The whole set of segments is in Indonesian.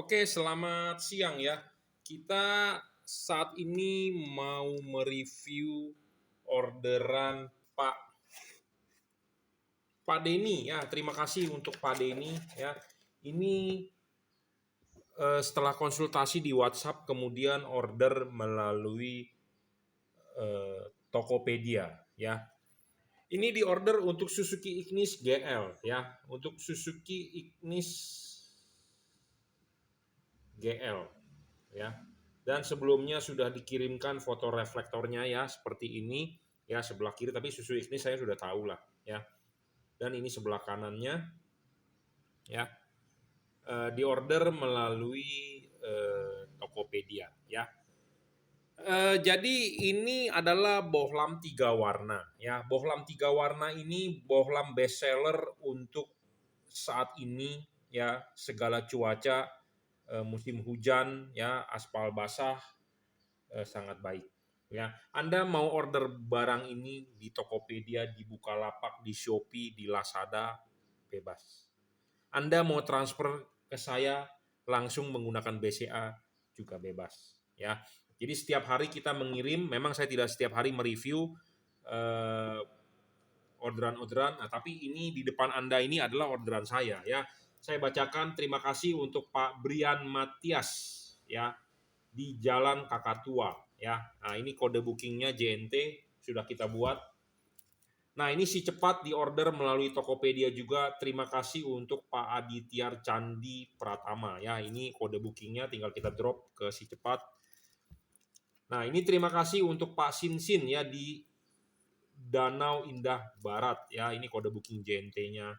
Oke, selamat siang ya. Kita saat ini mau mereview orderan Pak Denny ya. Terima kasih untuk Pak Denny ya. Ini setelah konsultasi di WhatsApp kemudian order melalui Tokopedia ya. Ini diorder untuk Suzuki Ignis GL ya, untuk Suzuki Ignis GL ya. Dan sebelumnya sudah dikirimkan foto reflektornya ya seperti ini ya, sebelah kiri, tapi Suzuki Ignis saya sudah tahu lah ya. Dan ini sebelah kanannya ya. Diorder melalui Tokopedia ya. Jadi ini adalah bohlam 3 warna ya. Bohlam 3 warna ini bohlam best seller untuk saat ini ya, segala cuaca, musim hujan ya, aspal basah, sangat baik ya. Anda mau order barang ini di Tokopedia, di Bukalapak, di Shopee, di Lazada, bebas. Anda mau transfer ke saya langsung menggunakan BCA juga bebas ya. Jadi setiap hari kita mengirim, memang saya tidak setiap hari mereview orderan-orderan, nah, tapi ini di depan Anda ini adalah orderan saya ya. Saya bacakan, terima kasih untuk Pak Brian Matias ya, di Jalan Kakatua ya. Nah, ini kode bookingnya JNT sudah kita buat. Nah, ini si cepat diorder melalui Tokopedia juga. Terima kasih untuk Pak Adityar Candi Pratama ya. Ini kode bookingnya, tinggal kita drop ke si cepat. Nah, ini terima kasih untuk Pak Sinsin ya, di Danau Indah Barat ya. Ini kode booking JNT-nya.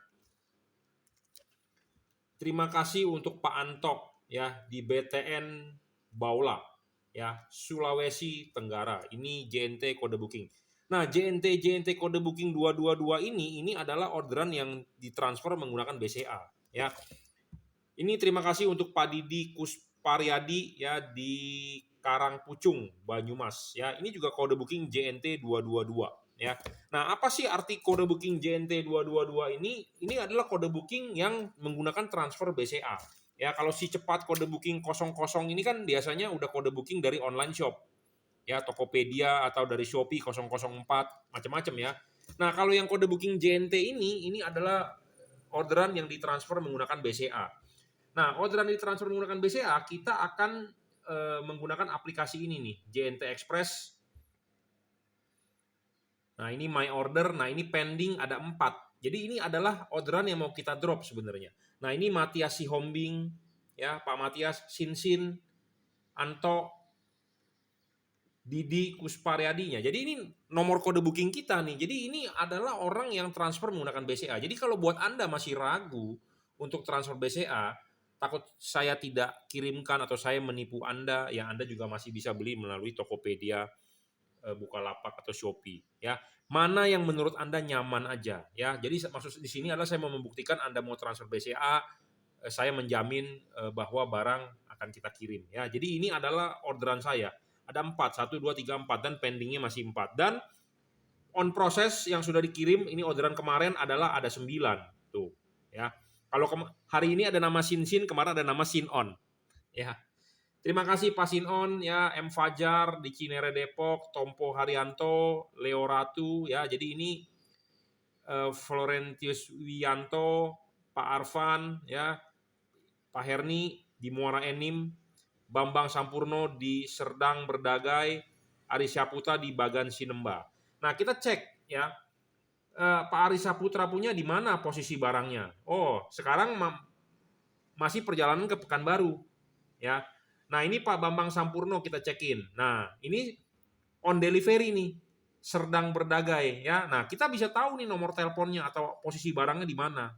Terima kasih untuk Pak Antok ya, di BTN Baula ya, Sulawesi Tenggara. Ini JNT kode booking. Nah, JNT kode booking 222 ini adalah orderan yang ditransfer menggunakan BCA ya. Ini terima kasih untuk Pak Didi Kusparyadi ya, di Karangpucung, Banyumas ya. Ini juga kode booking JNT 222 ya. Nah, apa sih arti kode booking JNT 222 ini? Ini adalah kode booking yang menggunakan transfer BCA. Ya, kalau si cepat kode booking 00 ini kan biasanya udah kode booking dari online shop. Ya, Tokopedia atau dari Shopee 004, macam-macam ya. Nah, kalau yang kode booking JNT ini adalah orderan yang ditransfer menggunakan BCA. Nah, orderan ditransfer menggunakan BCA, kita akan menggunakan aplikasi ini nih, JNT Express. Nah, ini my order, nah ini pending ada 4. Jadi ini adalah orderan yang mau kita drop sebenarnya. Nah, ini Matias Sihombing, ya, Pak Matias, Sinsin, Anto, Didi Kusparyadinya. Jadi ini nomor kode booking kita nih. Jadi ini adalah orang yang transfer menggunakan BCA. Jadi kalau buat Anda masih ragu untuk transfer BCA, takut saya tidak kirimkan atau saya menipu Anda, ya Anda juga masih bisa beli melalui Tokopedia, Bukalapak atau Shopee ya. Mana yang menurut Anda nyaman aja ya. Jadi maksud di sini adalah saya mau membuktikan Anda mau transfer BCA, saya menjamin bahwa barang akan kita kirim ya. Jadi ini adalah orderan saya. Ada 4, 1 2 3 4 dan pendingnya masih 4. Dan on proses yang sudah dikirim, ini orderan kemarin adalah ada 9 tuh ya. Kalau hari ini ada nama Sinsin, kemarin ada nama Sinon ya. Terima kasih Pak Sinon ya, M Fajar di Cinere Depok, Tompo Haryanto, Leo Ratu ya. Jadi ini Florentius Wiyanto, Pak Arfan ya, Pak Herni di Muara Enim, Bambang Sampurno di Serdang Berdagai, Ari Syaputra di Bagan Sinemba. Nah, kita cek ya, Pak Ari Saputra punya di mana posisi barangnya. Oh, sekarang masih perjalanan ke Pekanbaru ya. Nah, ini Pak Bambang Sampurno kita cekin. Nah, ini on delivery nih, Serdang Berdagai ya. Nah, kita bisa tahu nih nomor teleponnya atau posisi barangnya di mana.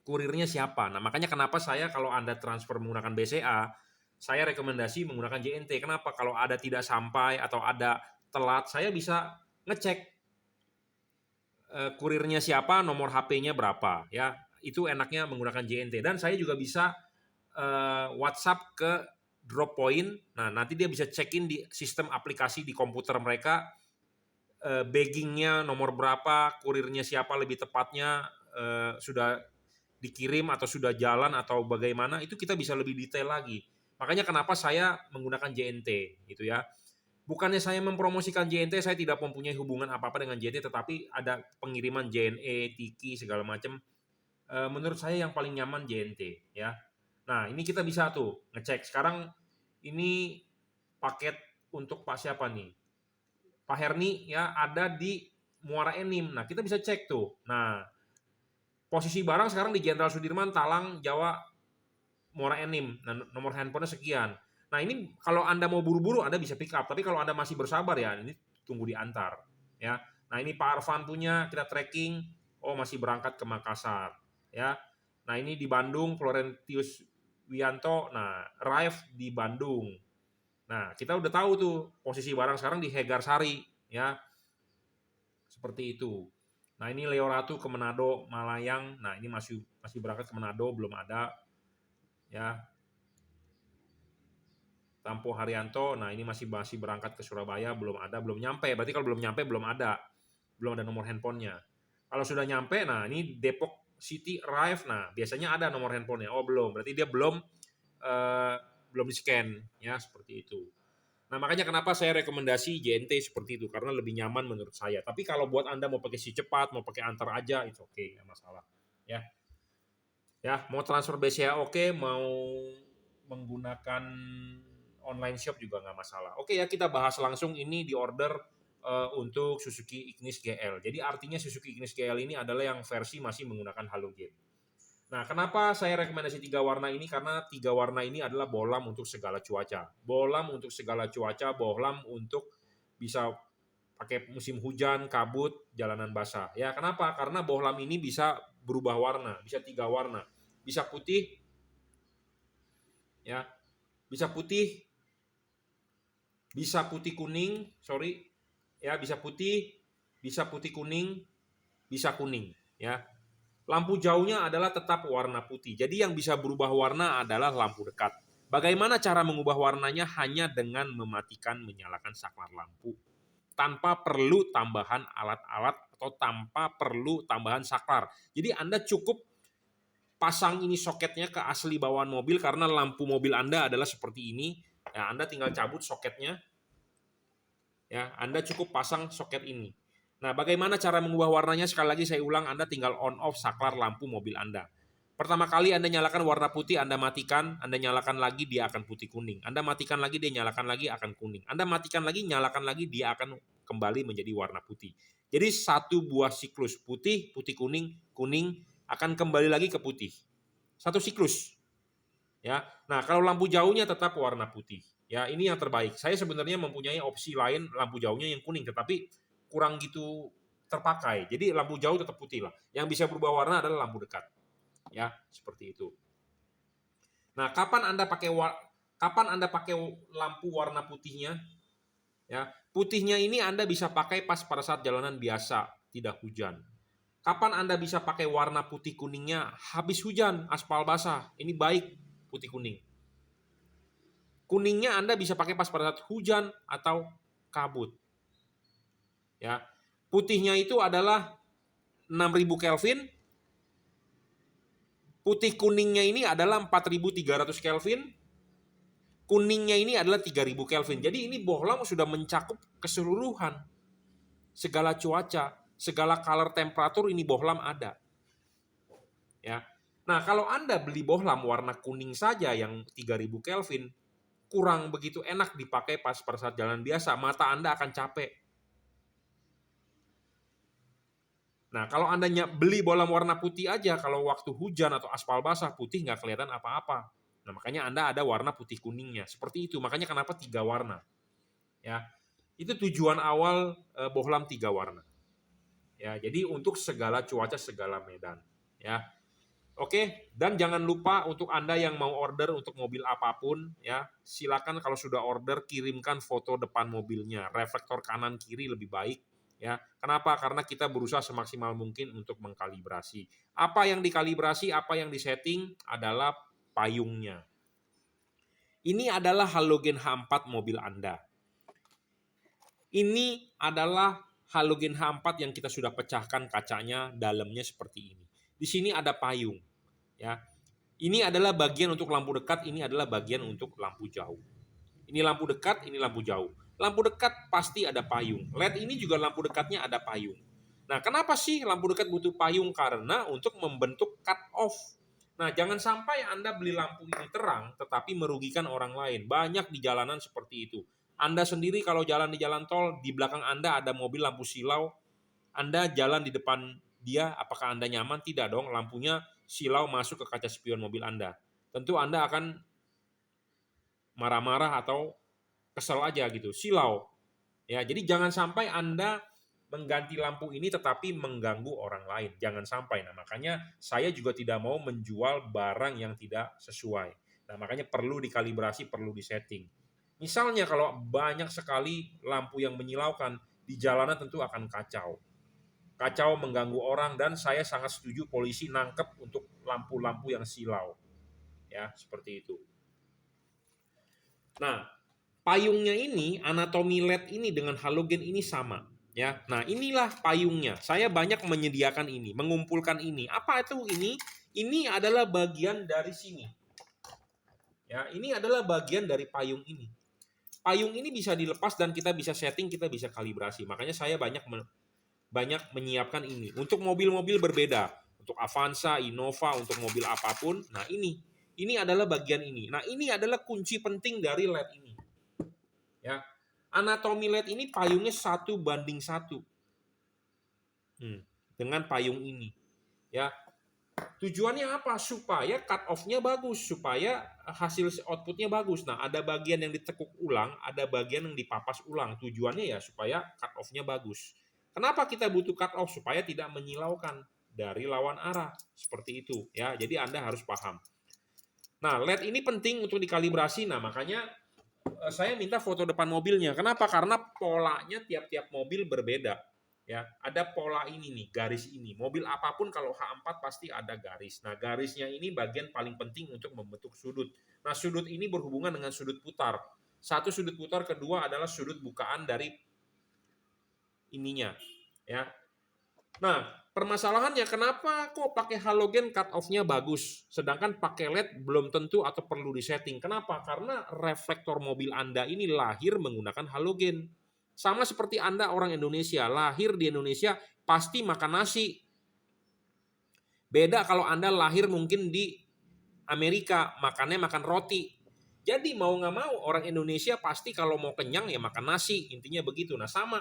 Kurirnya siapa. Nah, makanya kenapa saya kalau Anda transfer menggunakan BCA, saya rekomendasi menggunakan JNT. Kenapa? Kalau ada tidak sampai atau ada telat, saya bisa ngecek kurirnya siapa, nomor HP-nya berapa ya. Itu enaknya menggunakan JNT. Dan saya juga bisa WhatsApp ke Droppoint. Nah, nanti dia bisa check-in di sistem aplikasi di komputer mereka, baggingnya nomor berapa, kurirnya siapa lebih tepatnya, sudah dikirim atau sudah jalan atau bagaimana, itu kita bisa lebih detail lagi. Makanya kenapa saya menggunakan JNT gitu ya. Bukannya saya mempromosikan JNT, saya tidak mempunyai hubungan apa-apa dengan JNT, tetapi ada pengiriman JNE, Tiki segala macam. Menurut saya yang paling nyaman JNT ya. Nah, ini kita bisa tuh ngecek. Sekarang ini paket untuk Pak siapa nih? Pak Herni ya, ada di Muara Enim. Nah, kita bisa cek tuh. Nah, posisi barang sekarang di Jenderal Sudirman, Talang, Jawa, Muara Enim. Nah, nomor handphonenya sekian. Nah, ini kalau Anda mau buru-buru Anda bisa pick up, tapi kalau Anda masih bersabar ya ini tunggu diantar ya. Nah, ini Pak Arfan punya, kita tracking, oh masih berangkat ke Makassar ya. Nah, ini di Bandung Florentius Wianto, nah arrive di Bandung. Nah, kita udah tahu tuh posisi barang sekarang di Hegarsari ya. Seperti itu. Nah, ini Leo Ratu ke Manado, Malayang. Nah, ini masih berangkat ke Manado, belum ada ya. Tampo Haryanto, nah ini masih berangkat ke Surabaya, belum ada, belum nyampe. Berarti kalau belum nyampe belum ada nomor handphonenya. Kalau sudah nyampe, nah ini Depok City arrive, nah biasanya ada nomor handphonenya. Oh belum, berarti dia belum di scan ya, seperti itu. Nah makanya kenapa saya rekomendasi JNT seperti itu, karena lebih nyaman menurut saya. Tapi kalau buat Anda mau pakai si cepat, mau pakai antar aja, itu oke, nggak masalah. Ya, mau transfer BCA oke, mau menggunakan online shop juga nggak masalah. Oke ya, kita bahas langsung ini di order untuk Suzuki Ignis GL. Jadi artinya Suzuki Ignis GL ini adalah yang versi masih menggunakan halogen. Nah, kenapa saya rekomendasi 3 warna ini? Karena 3 warna ini adalah bohlam untuk segala cuaca. Bohlam untuk segala cuaca, bohlam untuk bisa pakai musim hujan, kabut, jalanan basah. Ya, kenapa? Karena bohlam ini bisa berubah warna, bisa 3 warna. Bisa putih, ya, bisa putih, bisa putih kuning, ya, bisa putih kuning, bisa kuning, ya. Lampu jauhnya adalah tetap warna putih. Jadi yang bisa berubah warna adalah lampu dekat. Bagaimana cara mengubah warnanya? Hanya dengan mematikan, menyalakan saklar lampu. Tanpa perlu tambahan alat-alat atau tanpa perlu tambahan saklar. Jadi Anda cukup pasang ini soketnya ke asli bawaan mobil, karena lampu mobil Anda adalah seperti ini. Ya, Anda tinggal cabut soketnya. Ya, Anda cukup pasang soket ini. Nah, bagaimana cara mengubah warnanya? Sekali lagi saya ulang, Anda tinggal on off saklar lampu mobil Anda. Pertama kali Anda nyalakan warna putih, Anda matikan, Anda nyalakan lagi, dia akan putih kuning. Anda matikan lagi, dia nyalakan lagi, akan kuning. Anda matikan lagi, nyalakan lagi, dia akan kembali menjadi warna putih. Jadi satu buah siklus putih, putih kuning, kuning akan kembali lagi ke putih. Satu siklus. Ya. Nah, kalau lampu jauhnya tetap warna putih. Ya, ini yang terbaik. Saya sebenarnya mempunyai opsi lain lampu jauhnya yang kuning, tetapi kurang gitu terpakai. Jadi lampu jauh tetap putih lah. Yang bisa berubah warna adalah lampu dekat. Ya, seperti itu. Nah, kapan Anda pakai lampu warna putihnya? Ya, putihnya ini Anda bisa pakai pas pada saat jalanan biasa, tidak hujan. Kapan Anda bisa pakai warna putih kuningnya? Habis hujan, aspal basah. Ini baik putih kuning. Kuningnya Anda bisa pakai pas pada saat hujan atau kabut. Ya. Putihnya itu adalah 6000 Kelvin. Putih kuningnya ini adalah 4300 Kelvin. Kuningnya ini adalah 3000 Kelvin. Jadi ini bohlam sudah mencakup keseluruhan segala cuaca, segala color temperatur, ini bohlam ada. Ya. Nah, kalau Anda beli bohlam warna kuning saja yang 3000 Kelvin, kurang begitu enak dipakai pas pada saat jalan biasa, mata Anda akan capek. Nah, kalau Anda beli bohlam warna putih aja, kalau waktu hujan atau aspal basah, putih nggak kelihatan apa-apa. Nah, makanya Anda ada warna putih kuningnya. Seperti itu, makanya kenapa 3 warna. Ya, itu tujuan awal bohlam 3 warna. Ya, jadi untuk segala cuaca, segala medan. Ya, oke, dan jangan lupa untuk Anda yang mau order untuk mobil apapun, ya, silakan kalau sudah order kirimkan foto depan mobilnya, reflektor kanan kiri lebih baik, ya. Kenapa? Karena kita berusaha semaksimal mungkin untuk mengkalibrasi. Apa yang dikalibrasi, apa yang disetting adalah payungnya. Ini adalah halogen H4 mobil Anda. Ini adalah halogen H4 yang kita sudah pecahkan kacanya, dalamnya seperti ini. Di sini ada payung. Ya. Ini adalah bagian untuk lampu dekat, ini adalah bagian untuk lampu jauh. Ini lampu dekat, ini lampu jauh. Lampu dekat pasti ada payung. LED ini juga lampu dekatnya ada payung. Nah, kenapa sih lampu dekat butuh payung? Karena untuk membentuk cut off. Nah, jangan sampai Anda beli lampu ini terang, tetapi merugikan orang lain. Banyak di jalanan seperti itu. Anda sendiri kalau jalan di jalan tol, di belakang Anda ada mobil lampu silau, Anda jalan di depan dia, apakah Anda nyaman? Tidak dong, lampunya silau masuk ke kaca spion mobil Anda. Tentu Anda akan marah-marah atau kesel aja gitu, silau. Ya, jadi jangan sampai Anda mengganti lampu ini tetapi mengganggu orang lain. Jangan sampai. Nah, makanya saya juga tidak mau menjual barang yang tidak sesuai. Nah, makanya perlu dikalibrasi, perlu disetting. Misalnya kalau banyak sekali lampu yang menyilaukan, di jalanan tentu akan kacau. Kacau mengganggu orang dan saya sangat setuju polisi nangkep untuk lampu-lampu yang silau. Ya, seperti itu. Nah, payungnya ini, anatomi LED ini dengan halogen ini sama. Ya, nah inilah payungnya. Saya banyak menyediakan ini, mengumpulkan ini. Apa itu ini? Ini adalah bagian dari sini. Ya, ini adalah bagian dari payung ini. Payung ini bisa dilepas dan kita bisa setting, kita bisa kalibrasi. Makanya saya banyak menyiapkan ini. Untuk mobil-mobil berbeda, untuk Avanza, Innova, untuk mobil apapun. Nah ini adalah bagian ini. Nah ini adalah kunci penting dari LED ini. Ya, anatomi LED ini payungnya 1:1 dengan payung ini. Ya, tujuannya apa? Supaya cut off-nya bagus, supaya hasil outputnya bagus. Nah, ada bagian yang ditekuk ulang, ada bagian yang dipapas ulang. Tujuannya ya supaya cut off-nya bagus. Kenapa kita butuh cut off? Supaya tidak menyilaukan dari lawan arah. Seperti itu. Ya, jadi Anda harus paham. Nah, LED ini penting untuk dikalibrasi. Nah, makanya saya minta foto depan mobilnya. Kenapa? Karena polanya tiap-tiap mobil berbeda. Ya, ada pola ini nih, garis ini. Mobil apapun kalau H4 pasti ada garis. Nah, garisnya ini bagian paling penting untuk membentuk sudut. Nah, sudut ini berhubungan dengan sudut putar. Satu sudut putar, kedua adalah sudut bukaan dari ininya. Ya. Nah, permasalahannya kenapa kok pakai halogen cut off-nya bagus, sedangkan pakai LED belum tentu atau perlu disetting. Kenapa? Karena reflektor mobil Anda ini lahir menggunakan halogen. Sama seperti Anda orang Indonesia, lahir di Indonesia pasti makan nasi. Beda kalau Anda lahir mungkin di Amerika, makannya makan roti. Jadi mau nggak mau orang Indonesia pasti kalau mau kenyang ya makan nasi, intinya begitu. Nah sama,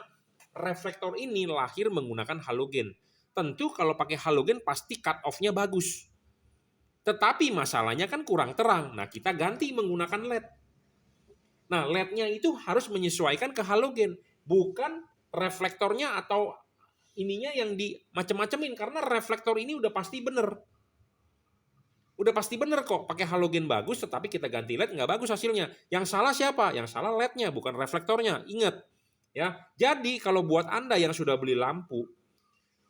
reflektor ini lahir menggunakan halogen. Tentu kalau pakai halogen pasti cut off-nya bagus. Tetapi masalahnya kan kurang terang. Nah kita ganti menggunakan LED. Nah LED-nya itu harus menyesuaikan ke halogen. Bukan reflektornya atau ininya yang di macem-macemin. Karena reflektor ini udah pasti bener. Udah pasti bener kok, pakai halogen bagus, tetapi kita ganti LED nggak bagus hasilnya. Yang salah siapa? Yang salah LED-nya, bukan reflektornya. Ingat, ya. Jadi kalau buat Anda yang sudah beli lampu,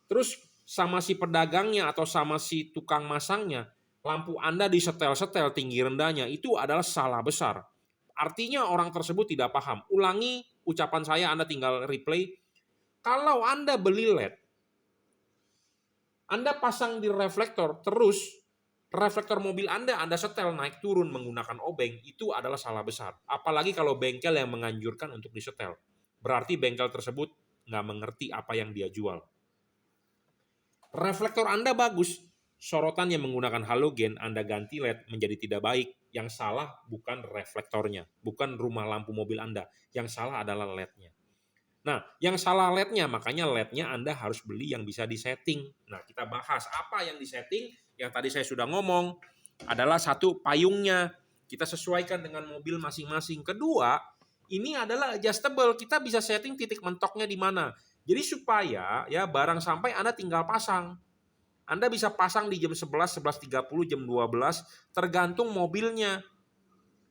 terus sama si pedagangnya atau sama si tukang masangnya, lampu Anda disetel-setel tinggi rendahnya, itu adalah salah besar. Artinya orang tersebut tidak paham. Ulangi ucapan saya, Anda tinggal replay. Kalau Anda beli LED, Anda pasang di reflektor, terus reflektor mobil Anda setel naik turun menggunakan obeng, itu adalah salah besar. Apalagi kalau bengkel yang menganjurkan untuk disetel. Berarti bengkel tersebut nggak mengerti apa yang dia jual. Reflektor Anda bagus, sorotan yang menggunakan halogen Anda ganti LED menjadi tidak baik. Yang salah bukan reflektornya, bukan rumah lampu mobil Anda. Yang salah adalah LED-nya. Nah, yang salah LED-nya, makanya LED-nya Anda harus beli yang bisa disetting. Nah, kita bahas apa yang disetting. Yang tadi saya sudah ngomong, adalah satu, payungnya. Kita sesuaikan dengan mobil masing-masing. Kedua, ini adalah adjustable. Kita bisa setting titik mentoknya di mana. Jadi supaya ya barang sampai Anda tinggal pasang. Anda bisa pasang di jam 11, 11.30, jam 12, tergantung mobilnya.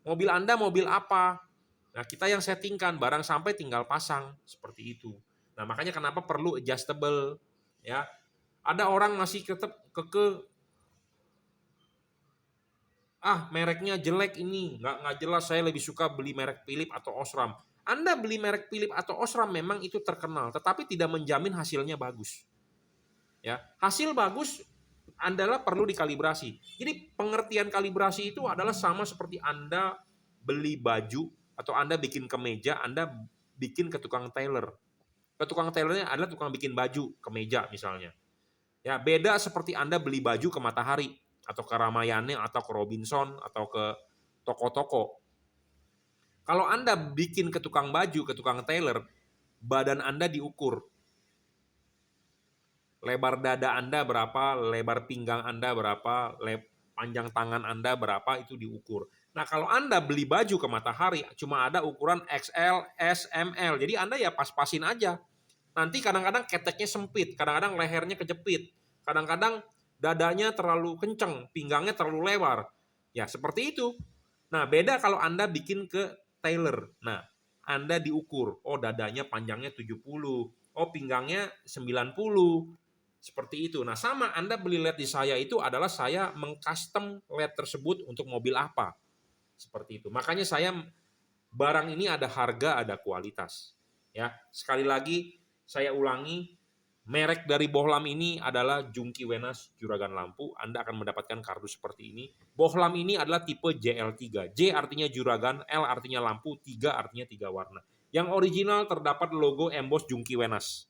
Mobil Anda mobil apa? Nah, kita yang settingkan, barang sampai tinggal pasang, seperti itu. Nah, makanya kenapa perlu adjustable, ya. Ada orang masih tetap mereknya jelek ini, nggak jelas, saya lebih suka beli merek Philips atau Osram. Anda beli merek Philips atau Osram memang itu terkenal, tetapi tidak menjamin hasilnya bagus. Ya, hasil bagus adalah perlu dikalibrasi. Jadi pengertian kalibrasi itu adalah sama seperti Anda beli baju atau Anda bikin kemeja, Anda bikin ke tukang tailor. Ke tukang tailornya adalah tukang bikin baju, kemeja misalnya. Ya, beda seperti Anda beli baju ke Matahari atau ke Ramayana atau ke Robinson atau ke toko-toko. Kalau Anda bikin ke tukang baju, ke tukang tailor, badan Anda diukur. Lebar dada Anda berapa, lebar pinggang Anda berapa, panjang tangan Anda berapa, itu diukur. Nah, kalau Anda beli baju ke Matahari, cuma ada ukuran XL, S, ML. Jadi Anda ya pas-pasin aja. Nanti kadang-kadang keteknya sempit, kadang-kadang lehernya kejepit, kadang-kadang dadanya terlalu kenceng, pinggangnya terlalu lebar. Ya, seperti itu. Nah, beda kalau Anda bikin ke tailor. Nah, Anda diukur, oh dadanya panjangnya 70, oh pinggangnya 90. Seperti itu. Nah, sama Anda beli LED di saya itu adalah saya mengcustom LED tersebut untuk mobil apa. Seperti itu. Makanya saya barang ini ada harga, ada kualitas. Ya, sekali lagi saya ulangi, merek dari Bohlam ini adalah Junkee Wenas Juragan Lampu. Anda akan mendapatkan kardus seperti ini. Bohlam ini adalah tipe JL3. J artinya juragan, L artinya lampu, 3 artinya 3 warna. Yang original terdapat logo emboss Junkee Wenas.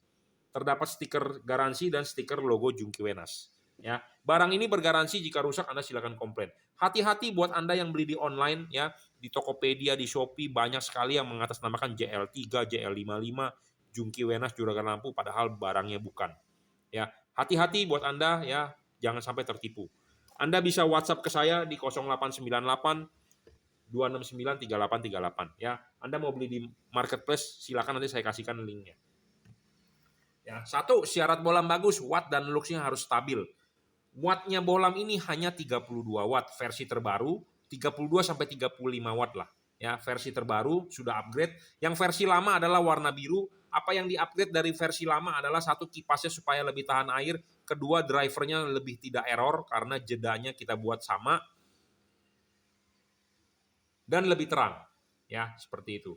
Terdapat stiker garansi dan stiker logo Junkee Wenas. Ya, barang ini bergaransi, jika rusak Anda silakan komplain. Hati-hati buat Anda yang beli di online ya, di Tokopedia, di Shopee banyak sekali yang mengatasnamakan JL3, JL55, Junkee Wenas Juragan Lampu padahal barangnya bukan. Ya, hati-hati buat Anda ya, jangan sampai tertipu. Anda bisa WhatsApp ke saya di 0898 269 3838 ya. Anda mau beli di marketplace silakan, nanti saya kasihkan linknya. Ya, 1, syarat bohlam bagus, watt dan luxnya harus stabil. Wattnya bohlam ini hanya 32 watt, versi terbaru 32 sampai 35 watt lah. Ya, versi terbaru sudah upgrade. Yang versi lama adalah warna biru. Apa yang di-upgrade dari versi lama adalah 1, kipasnya supaya lebih tahan air, kedua drivernya lebih tidak error karena jedanya kita buat sama, dan lebih terang. Ya, seperti itu.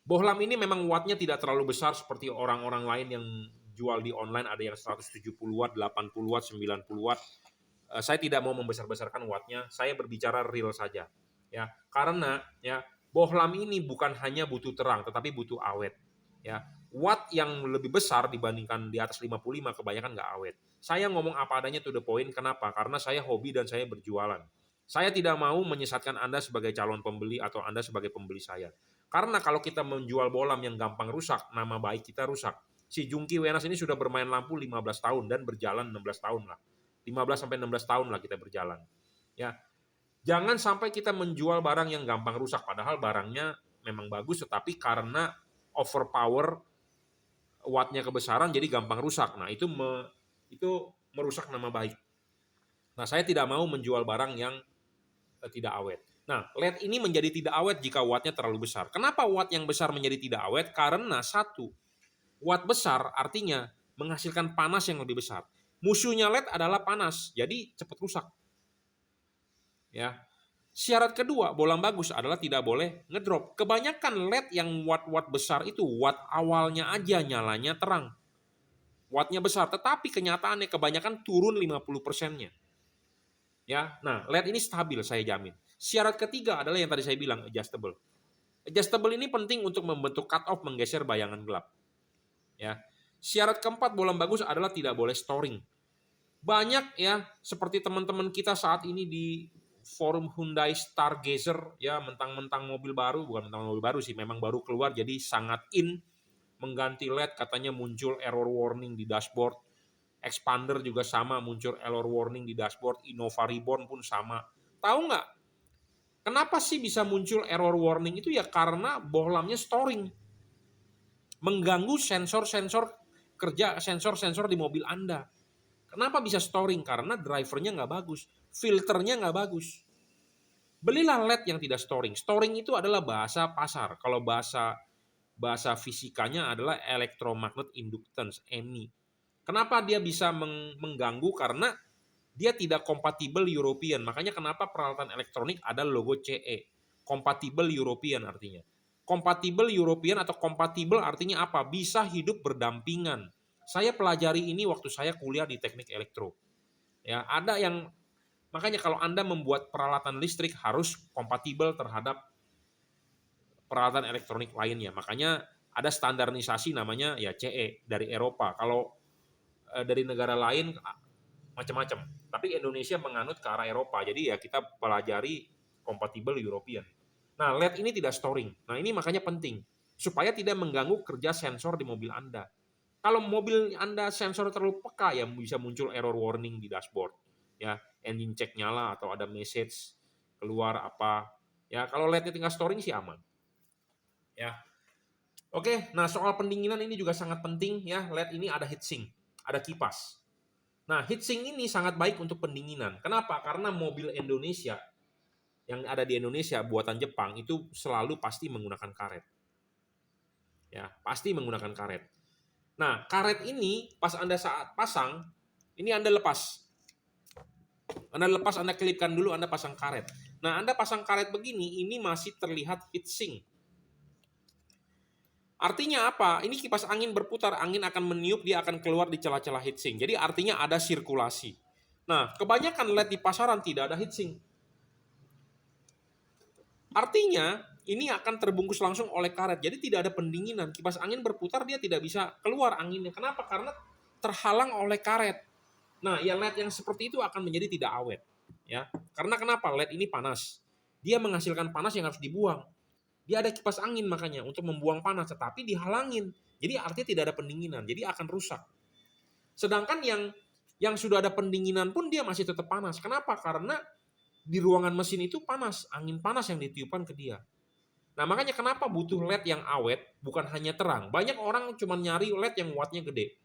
Bohlam ini memang wattnya tidak terlalu besar seperti orang-orang lain yang jual di online, ada yang 170 watt, 80 watt, 90 watt. Saya tidak mau membesar-besarkan wattnya, saya berbicara real saja. Ya, karena ya bohlam ini bukan hanya butuh terang, tetapi butuh awet. Ya, watt yang lebih besar dibandingkan di atas 55 kebanyakan nggak awet. Saya ngomong apa adanya to the point, kenapa? Karena saya hobi dan saya berjualan. Saya tidak mau menyesatkan Anda sebagai calon pembeli atau Anda sebagai pembeli saya. Karena kalau kita menjual bohlam yang gampang rusak, nama baik kita rusak. Si Junkee Wenas ini sudah bermain lampu 15 tahun dan berjalan 16 tahun lah. 15 sampai 16 tahun lah kita berjalan. Ya. Jangan sampai kita menjual barang yang gampang rusak padahal barangnya memang bagus tetapi karena overpower wattnya kebesaran jadi gampang rusak. Nah, itu merusak nama baik. Nah, saya tidak mau menjual barang yang tidak awet. Nah, LED ini menjadi tidak awet jika wattnya terlalu besar. Kenapa watt yang besar menjadi tidak awet? Karena 1, watt besar artinya menghasilkan panas yang lebih besar. Musuhnya LED adalah panas, jadi cepat rusak. Ya. Syarat kedua, bohlam bagus adalah tidak boleh ngedrop. Kebanyakan LED yang watt-watt besar itu watt awalnya aja nyalanya terang. Wattnya besar, tetapi kenyataannya kebanyakan turun 50%-nya. Ya, nah LED ini stabil saya jamin. Syarat ketiga adalah yang tadi saya bilang, adjustable. Adjustable ini penting untuk membentuk cut off menggeser bayangan gelap. Ya. Syarat keempat bohlam bagus adalah tidak boleh storing. Banyak ya seperti teman-teman kita saat ini di forum Hyundai Stargazer ya, mentang-mentang mobil baru, bukan mentang mobil baru sih, memang baru keluar jadi sangat in mengganti LED, katanya muncul error warning di dashboard. Expander juga sama, muncul error warning di dashboard. Innova Reborn pun sama. Tahu nggak? Kenapa sih bisa muncul error warning itu? Ya karena bohlamnya storing. Mengganggu sensor-sensor kerja sensor-sensor di mobil Anda. Kenapa bisa storing? Karena drivernya nggak bagus, filternya nggak bagus. Belilah LED yang tidak storing. Storing itu adalah bahasa pasar. Kalau bahasa fisikanya adalah electromagnet inductance, EMI. Kenapa dia bisa mengganggu? Karena dia tidak kompatibel European. Makanya kenapa peralatan elektronik ada logo CE. Kompatibel European artinya. Kompatibel European atau kompatibel artinya apa? Bisa hidup berdampingan. Saya pelajari ini waktu saya kuliah di teknik elektro. Ya, ada yang makanya kalau Anda membuat peralatan listrik harus kompatibel terhadap peralatan elektronik lainnya. Makanya ada standarisasi namanya ya CE dari Eropa. Kalau dari negara lain macam-macam. Tapi Indonesia menganut ke arah Eropa. Jadi ya kita pelajari kompatibel European. Nah, LED ini tidak storing. Nah, ini makanya penting supaya tidak mengganggu kerja sensor di mobil Anda. Kalau mobil Anda sensor terlalu peka ya bisa muncul error warning di dashboard. Ya, engine check nyala atau ada message keluar apa. Ya, kalau LED-nya tinggal storing sih aman. Ya. Oke, nah soal pendinginan ini juga sangat penting ya. LED ini ada heatsink, ada kipas. Nah, heatsink ini sangat baik untuk pendinginan. Kenapa? Karena mobil Indonesia yang ada di Indonesia buatan Jepang itu selalu pasti menggunakan karet. Ya, pasti menggunakan karet. Nah, karet ini pas Anda saat pasang, ini Anda lepas. Anda lepas, Anda kelipkan dulu, Anda pasang karet. Nah, Anda pasang karet begini, ini masih terlihat heatsink. Artinya apa? Ini kipas angin berputar, angin akan meniup, dia akan keluar di celah-celah heatsink. Jadi artinya ada sirkulasi. Nah, kebanyakan LED di pasaran tidak ada heatsink. Artinya ini akan terbungkus langsung oleh karet. Jadi tidak ada pendinginan. Kipas angin berputar, dia tidak bisa keluar anginnya. Kenapa? Karena terhalang oleh karet. Nah, ya LED yang seperti itu akan menjadi tidak awet. Ya, karena kenapa? LED ini panas. Dia menghasilkan panas yang harus dibuang. Dia ada kipas angin makanya untuk membuang panas, tetapi dihalangin. Jadi artinya tidak ada pendinginan, jadi akan rusak. Sedangkan yang sudah ada pendinginan pun dia masih tetap panas. Kenapa? Karena di ruangan mesin itu panas, angin panas yang ditiupkan ke dia. Nah, makanya kenapa butuh LED yang awet, bukan hanya terang. Banyak orang cuma nyari LED yang wattnya gede.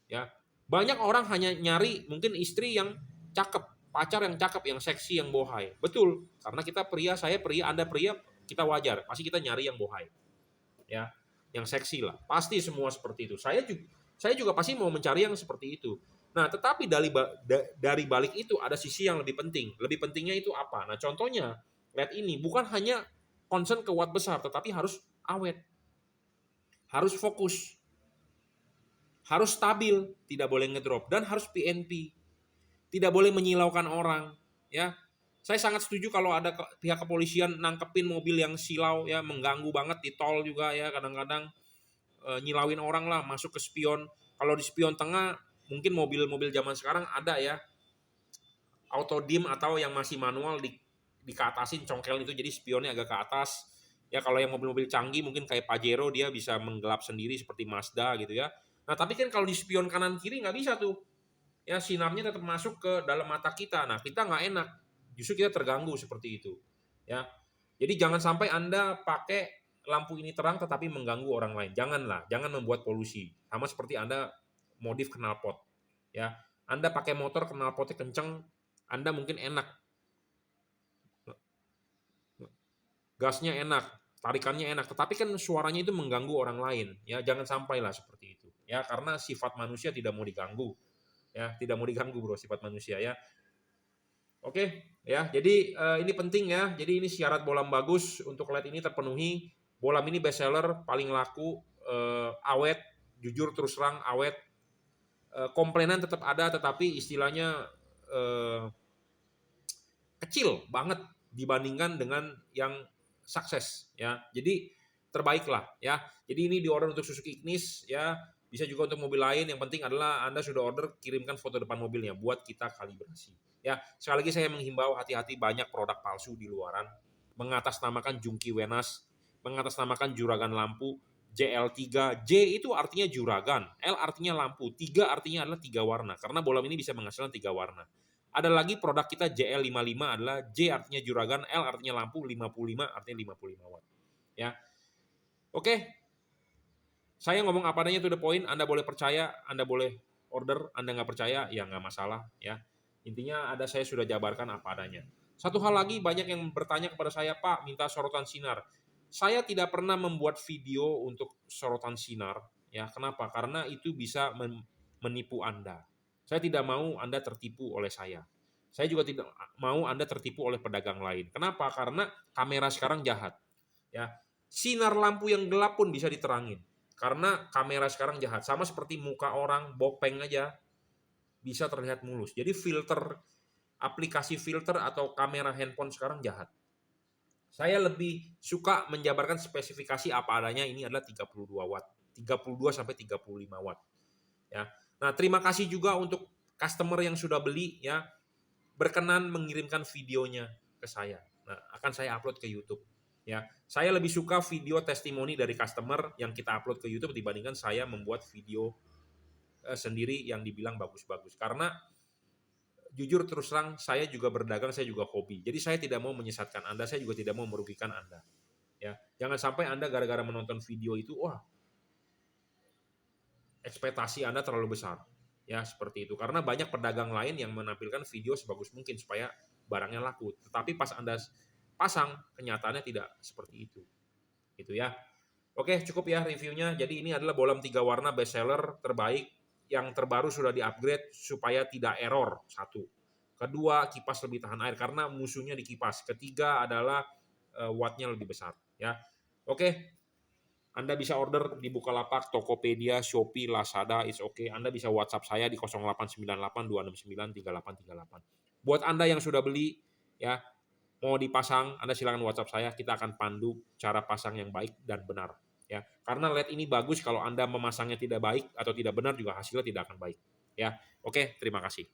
Ya. Banyak orang hanya nyari mungkin istri yang cakep, pacar yang cakep, yang seksi, yang bohai. Betul, karena kita pria, saya pria, Anda pria, kita wajar. Pasti kita nyari yang bohai. Ya, yang seksi lah. Pasti semua seperti itu. Saya juga pasti mau mencari yang seperti itu. Nah, tetapi dari balik itu ada sisi yang lebih penting. Lebih pentingnya itu apa? Nah, contohnya LED ini bukan hanya concern ke watt besar, tetapi harus awet. Harus fokus. Harus stabil, tidak boleh ngedrop, dan harus PNP. Tidak boleh menyilaukan orang, ya. Saya sangat setuju kalau ada pihak kepolisian nangkepin mobil yang silau ya, mengganggu banget di tol juga ya, kadang-kadang nyilauin orang lah, masuk ke spion. Kalau di spion tengah mungkin mobil-mobil zaman sekarang ada ya auto dim atau yang masih manual di keatasin congkel itu, jadi spionnya agak ke atas. Ya kalau yang mobil-mobil canggih mungkin kayak Pajero dia bisa menggelap sendiri seperti Mazda gitu ya. Nah, tapi kan kalau di spion kanan kiri nggak bisa tuh. Ya sinarnya tetap masuk ke dalam mata kita. Nah, kita nggak enak. Justru kita terganggu seperti itu. Ya. Jadi jangan sampai Anda pakai lampu ini terang tetapi mengganggu orang lain. Janganlah, jangan membuat polusi. Sama seperti Anda modif knalpot. Ya. Anda pakai motor knalpotnya kenceng, Anda mungkin enak. Gasnya enak, tarikannya enak, tetapi kan suaranya itu mengganggu orang lain. Ya, jangan sampailah seperti itu. Ya, karena sifat manusia tidak mau diganggu. Ya, tidak mau diganggu bro, sifat manusia ya. Oke, ya. Jadi ini penting ya. Jadi ini syarat bolam bagus untuk LED ini terpenuhi. Bolam ini best seller, paling laku, awet, jujur terus terang awet. Komplainan tetap ada, tetapi istilahnya kecil banget dibandingkan dengan yang sukses ya. Jadi terbaiklah ya. Jadi ini di order untuk Suzuki Ignis ya. Bisa juga untuk mobil lain. Yang penting adalah Anda sudah order, kirimkan foto depan mobilnya buat kita kalibrasi. Ya, sekali lagi saya menghimbau hati-hati, banyak produk palsu di luaran. Mengatasnamakan Jungki Wenas, mengatasnamakan juragan lampu, JL3. J itu artinya juragan, L artinya lampu, 3 artinya adalah 3 warna. Karena bolam ini bisa menghasilkan 3 warna. Ada lagi produk kita JL55 adalah J artinya juragan, L artinya lampu, 55 artinya 55 watt. Ya. Oke. Saya ngomong apa adanya to the point, Anda boleh percaya, Anda boleh order, Anda nggak percaya, ya nggak masalah. Ya. Intinya saya sudah jabarkan apa adanya. Satu hal lagi, banyak yang bertanya kepada saya, Pak, minta sorotan sinar. Saya tidak pernah membuat video untuk sorotan sinar. Ya, kenapa? Karena itu bisa menipu Anda. Saya tidak mau Anda tertipu oleh saya. Saya juga tidak mau Anda tertipu oleh pedagang lain. Kenapa? Karena kamera sekarang jahat. Ya, sinar lampu yang gelap pun bisa diterangin. Karena kamera sekarang jahat. Sama seperti muka orang, bopeng aja. bisa terlihat mulus. Jadi aplikasi filter atau kamera handphone sekarang jahat. Saya lebih suka menjabarkan spesifikasi apa adanya, ini adalah 32 watt. 32 sampai 35 watt. Ya. Nah, terima kasih juga untuk customer yang sudah beli ya, berkenan mengirimkan videonya ke saya. Nah, akan saya upload ke YouTube. Ya, saya lebih suka video testimoni dari customer yang kita upload ke YouTube dibandingkan saya membuat video sendiri yang dibilang bagus-bagus. Karena jujur terus terang, saya juga berdagang, saya juga hobi. Jadi saya tidak mau menyesatkan Anda, saya juga tidak mau merugikan Anda. Ya, jangan sampai Anda gara-gara menonton video itu, wah, ekspektasi Anda terlalu besar. Ya, seperti itu. Karena banyak pedagang lain yang menampilkan video sebagus mungkin supaya barangnya laku. Tetapi pas Anda pasang, kenyataannya tidak seperti itu. Gitu ya. Oke, cukup ya reviewnya. Jadi ini adalah bolam 3 warna best seller terbaik. Yang terbaru sudah di-upgrade supaya tidak error. Satu. Kedua, kipas lebih tahan air karena musuhnya di kipas. Ketiga adalah wattnya lebih besar. Ya, oke. Anda bisa order di Bukalapak, Tokopedia, Shopee, Lazada, it's okay. Anda bisa WhatsApp saya di 0898 269 3838. Buat Anda yang sudah beli, ya mau dipasang, Anda silakan WhatsApp saya. Kita akan pandu cara pasang yang baik dan benar. Ya, karena LED ini bagus. Kalau Anda memasangnya tidak baik atau tidak benar juga hasilnya tidak akan baik. Ya, oke. Terima kasih.